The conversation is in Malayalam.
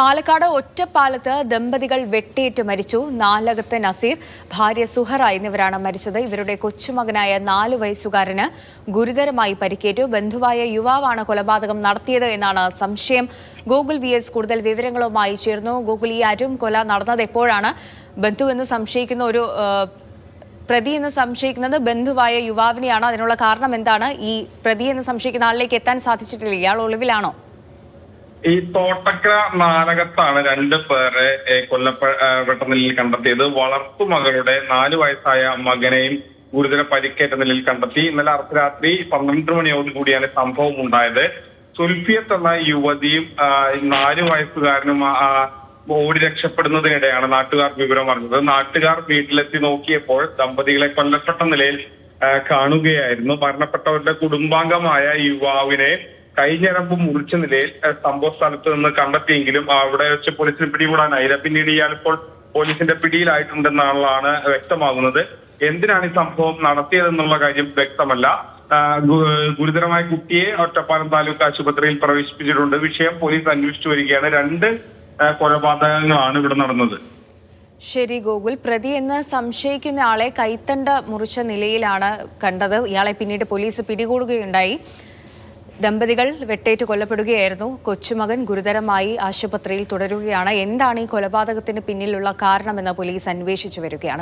പാലക്കാട് ഒറ്റപ്പാലത്ത് ദമ്പതികൾ വെട്ടേറ്റ് മരിച്ചു. നാലകത്ത് നസീർ, ഭാര്യ സുഹറ എന്നിവരാണ് മരിച്ചത്. ഇവരുടെ കൊച്ചുമകനായ 4 വയസ്സുകാരന് ഗുരുതരമായി പരിക്കേറ്റു. ബന്ധുവായ യുവാവാണ് കൊലപാതകം നടത്തിയത് എന്നാണ് സംശയം. ഗൂഗിൾ VS കൂടുതൽ വിവരങ്ങളുമായി ചേർന്നു. ഗൂഗിൾ, ഈ അരും കൊല നടന്നത് എപ്പോഴാണ്? ബന്ധു എന്ന് സംശയിക്കുന്ന പ്രതി എന്ന് സംശയിക്കുന്നത് ബന്ധുവായ യുവാവിനെയാണ്. അതിനുള്ള കാരണം എന്താണ്? ഈ പ്രതി എന്ന് സംശയിക്കുന്ന ആളിലേക്ക് എത്താൻ സാധിച്ചിട്ടില്ല. ഇയാൾ ഒളിവിലാണോ? ഈ തോട്ടക്കര നാലകത്താണ് 2 പേരെ കൊല്ലപ്പെട്ട നിലയിൽ കണ്ടെത്തിയത്. വളർത്തുമകളുടെ 4 വയസ്സായ മകനെയും ഗുരുതര പരിക്കേറ്റ നിലയിൽ കണ്ടെത്തി. ഇന്നലെ അർദ്ധരാത്രി 12 മണിയോടുകൂടിയാണ് സംഭവം ഉണ്ടായത്. സുൽഫിയത്ത് എന്ന യുവതിയും 4 വയസ്സുകാരനും ഓടി രക്ഷപ്പെടുന്നതിനിടെയാണ് നാട്ടുകാർ വിവരം അറിഞ്ഞത്. നാട്ടുകാർ വീട്ടിലെത്തി നോക്കിയപ്പോൾ ദമ്പതികളെ കൊല്ലപ്പെട്ട നിലയിൽ കാണുകയായിരുന്നു. മരണപ്പെട്ടവരുടെ കുടുംബാംഗമായ യുവാവിനെ കൈഞ്ഞരമ്പ് മുറിച്ച നിലയിൽ സംഭവ സ്ഥലത്ത് നിന്ന് കണ്ടെത്തിയെങ്കിലും അവിടെ വെച്ച് പോലീസിന് പിടികൂടാനായില്ല. പിന്നീട് ഇയാൾ ഇപ്പോൾ പോലീസിന്റെ പിടിയിലായിട്ടുണ്ടെന്നാണ് വ്യക്തമാകുന്നത്. എന്തിനാണ് ഈ സംഭവം നടത്തിയതെന്നുള്ള കാര്യം വ്യക്തമല്ല. ഗുരുതരമായ കുട്ടിയെ ഒറ്റപ്പാലം താലൂക്ക് ആശുപത്രിയിൽ പ്രവേശിപ്പിച്ചിട്ടുണ്ട്. വിഷയം പോലീസ് അന്വേഷിച്ചു വരികയാണ്. 2 കൊലപാതകങ്ങളാണ് ഇവിടെ നടന്നത്. ശരി ഗോകുൽ, പ്രതി എന്ന് സംശയിക്കുന്ന ആളെ കൈത്തണ്ട മുറിച്ച നിലയിലാണ് കണ്ടത്. ഇയാളെ പിന്നീട് പോലീസ് പിടികൂടുകയുണ്ടായി. ദമ്പതികൾ വെട്ടേറ്റ് കൊല്ലപ്പെടുകയായിരുന്നു. കൊച്ചുമകൻ ഗുരുതരമായി ആശുപത്രിയിൽ തുടരുകയാണ്. എന്താണ് ഈ കൊലപാതകത്തിന് പിന്നിലുള്ള കാരണമെന്ന് പോലീസ് അന്വേഷിച്ചു വരികയാണ്.